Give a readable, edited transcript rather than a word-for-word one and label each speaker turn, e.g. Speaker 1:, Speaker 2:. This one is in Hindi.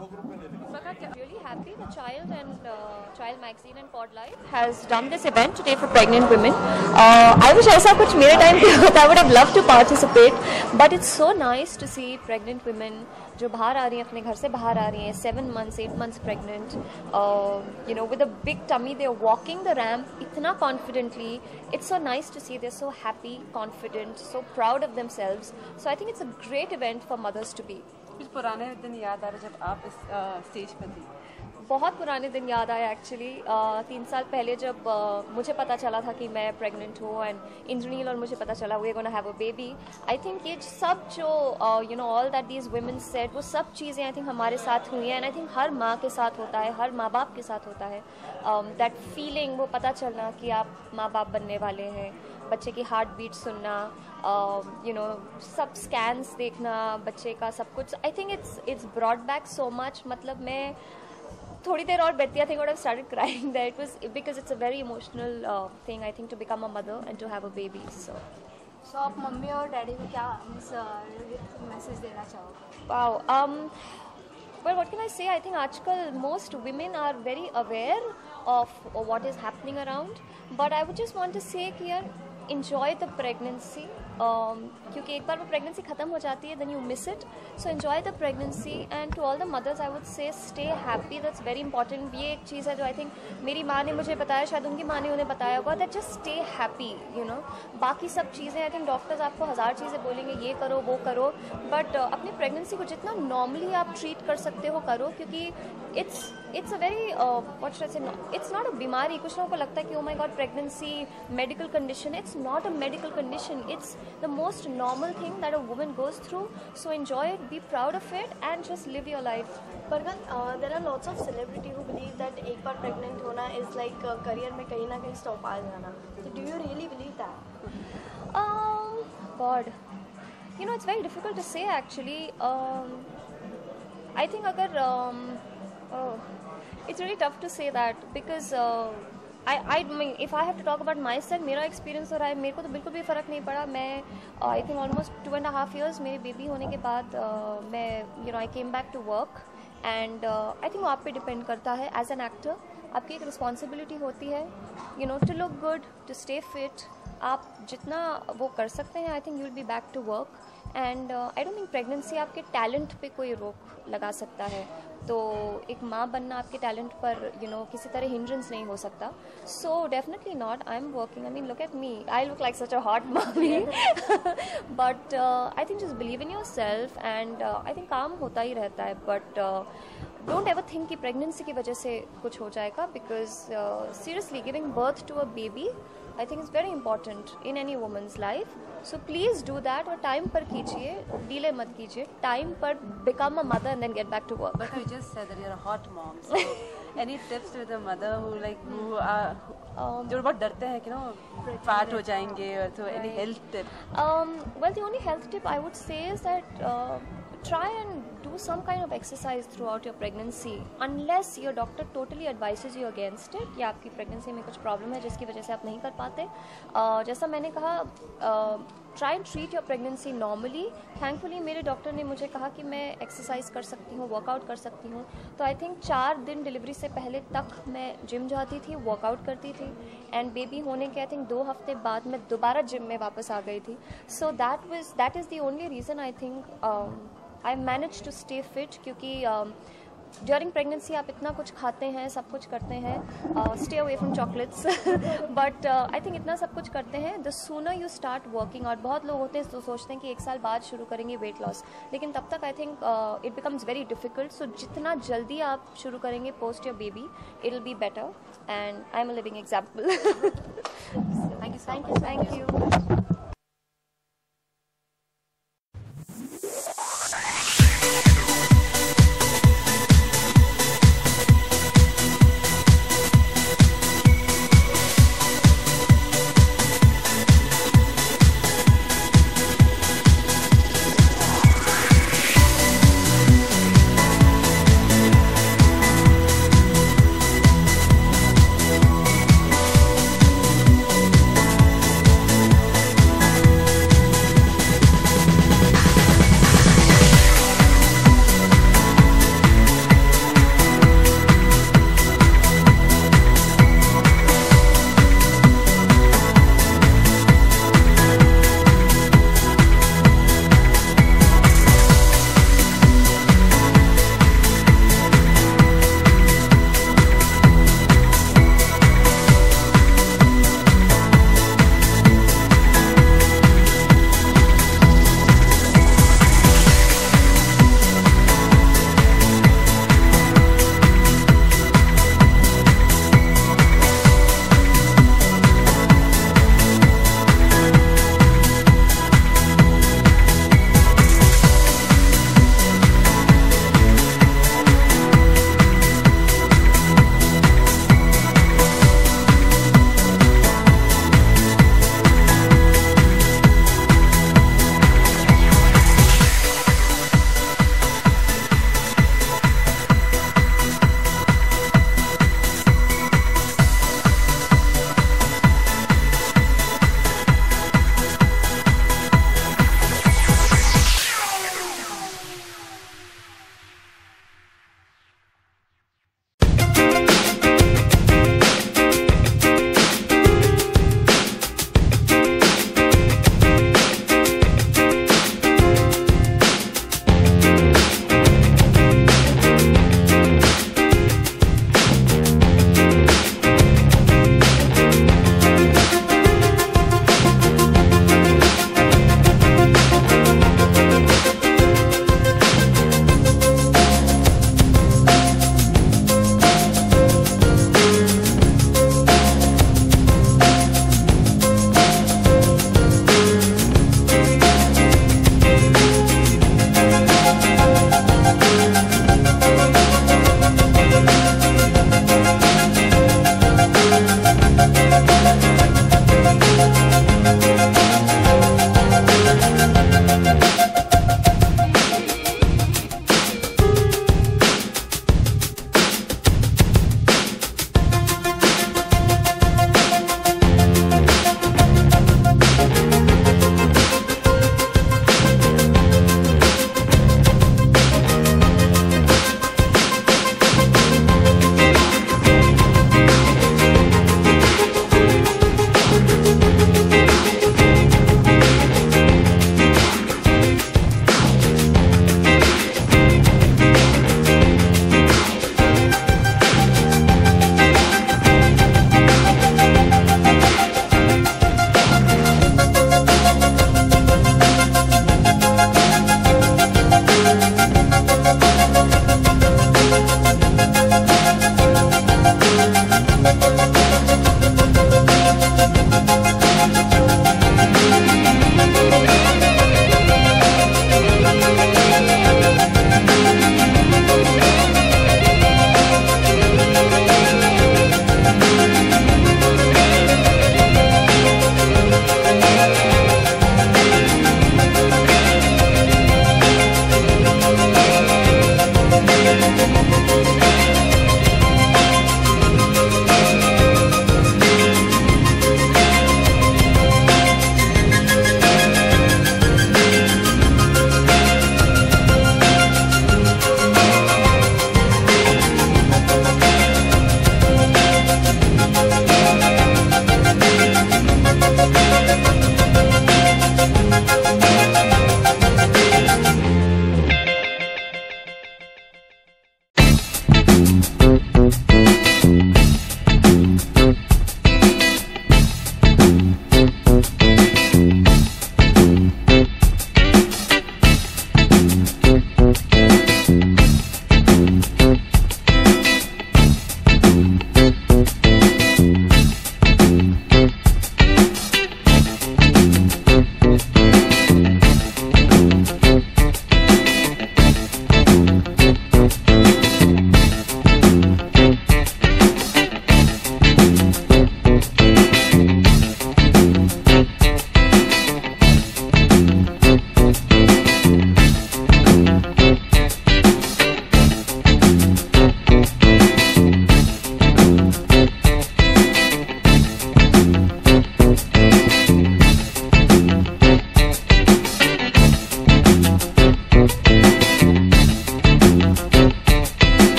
Speaker 1: Really happy the Child and Child Magazine and Pod Life has done this event today for pregnant women. I wish ऐसा कुछ मेरे टाइम पे होता. I would have loved to participate, but it's so nice to see pregnant women जो बाहर आ रही हैं, अपने घर से बाहर आ रही हैं, 7 months, 8 months pregnant, you know, with a big tummy, they're walking the ramp इतना confidently. It's so nice to see they're so happy, confident, so proud of themselves. So I think it's a great event for mothers to be.
Speaker 2: कुछ पुराने दिन याद आ रहे जब आप इस स्टेज पर थी?
Speaker 1: बहुत पुराने दिन याद आए एक्चुअली. 3 साल पहले जब मुझे पता चला था कि मैं प्रेग्नेंट हूँ एंड इंद्रनील और मुझे पता चला we are gonna have a baby. I think ये सब जो you know all that these women said, वो सब चीज़ें आई थिंक हमारे साथ हुई हैं. एंड आई थिंक हर माँ के साथ होता है, हर माँ बाप के साथ होता है. दैट फीलिंग, वो पता चलना कि आप माँ बाप बनने वाले हैं, बच्चे की हार्ट बीट सुनना, यू नो सब स्कैन्स देखना बच्चे का, सब कुछ. I think it's brought back so much. मतलब मैं थोड़ी देर और बैठती, I think I started crying that. It was because it's a very emotional thing I think to become a mother and to have a baby. So
Speaker 3: आप मम्मी और डैडी को क्या मैसेज देना चाहोगे?
Speaker 1: Wow, well, what can I say? I think आजकल most women are very aware of what is happening around, but I would just want to say कि यार enjoy the pregnancy. क्योंकि एक बार वो प्रेगनेंसी ख़त्म हो जाती है, then you miss it. So enjoy the pregnancy, and to all the mothers I would say stay happy. That's very important. ये एक चीज़ है जो I think मेरी माँ ने मुझे बताया, शायद उनकी माँ ने उन्हें बताया होगा, that just stay happy, you know. बाकी सब चीज़ें I think डॉक्टर्स आपको 1000 चीज़ें बोलेंगे, ये करो वो करो, बट अपनी प्रेगनेंसी को जितना नॉर्मली आप ट्रीट कर सकते हो करो. क्योंकि it's a very what should I say, it's not a बीमारी. कुछ लोगों को लगता है कि oh my god pregnancy medical condition. It's not a medical condition. It's the most normal thing that a woman goes through. So enjoy it, be proud of it, and just live your life.
Speaker 3: Pargan, there are lots of celebrity who believe that एक बार pregnant होना is like career में कहीं ना कहीं stop आ जाना. So do you really believe that?
Speaker 1: God, you know it's very difficult to say actually. I think अगर it's really tough to say that because I mean if I have to talk about myself, मेरा एक्सपीरियंस हो रहा है, मेरे को तो बिल्कुल भी फ़र्क नहीं पड़ा. मैं आई थिंक ऑलमोस्ट 2.5 years मेरे बेबी होने के बाद मैं you know I came back to work. And I think वो आप पे डिपेंड करता है. एज एन एक्टर आपकी एक रिस्पॉन्सिबिलिटी होती है, you know, to look good, to stay fit. आप जितना वो कर सकते हैं I think you will be back to work. And I don't think pregnancy आपके टैलेंट पे कोई रोक लगा सकता है. तो एक माँ बनना आपके टैलेंट पर यू नो किसी तरह हिंड्रेंस नहीं हो सकता. So definitely not. I am working. I mean look at me, I look like such a hot mummy, but I think just believe in yourself. And I think काम होता ही रहता है. बट डोंट एवर थिंक कि प्रेगनेंसी की वजह से कुछ हो जाएगा. Because seriously giving birth to a baby I think it's very important in any woman's life. So please do that. और टाइम पर कीजिए, डीले मत कीजिए. टाइम पर become a mother and then get back to work.
Speaker 2: But you just said that you're a hot mom. So any tips with a mother who are जो बहुत डरते हैं कि नो फैट हो जाएंगे, और so any health tip?
Speaker 1: Well, the only health tip I would say is that try and do some kind of exercise throughout your pregnancy, unless your doctor totally advises you against it या आपकी pregnancy में कुछ problem है जिसकी वजह से आप नहीं कर पाते. जैसा मैंने कहा, try and treat your pregnancy normally. Thankfully मेरे डॉक्टर ने मुझे कहा कि मैं एक्सरसाइज कर सकती हूँ, वर्कआउट कर सकती हूँ. तो आई थिंक 4 दिन डिलीवरी से पहले तक मैं जिम जाती थी, वर्कआउट करती थी. एंड बेबी होने के आई थिंक 2 हफ्ते बाद मैं दोबारा जिम में वापस आ गई थी. So that is the only reason I think I managed to stay fit. क्योंकि ड्यूरिंग प्रेगनेंसी आप इतना कुछ खाते हैं, सब कुछ करते हैं, stay away from chocolates, but I think इतना सब कुछ करते हैं. The sooner you start working out. बहुत लोग होते हैं तो सोचते हैं कि 1 साल बाद शुरू करेंगे वेट लॉस, लेकिन तब तक I think it becomes very difficult. So जितना जल्दी आप शुरू करेंगे post your baby, it will be better. And I am a living example.
Speaker 2: Thank you so much.
Speaker 1: Thank you.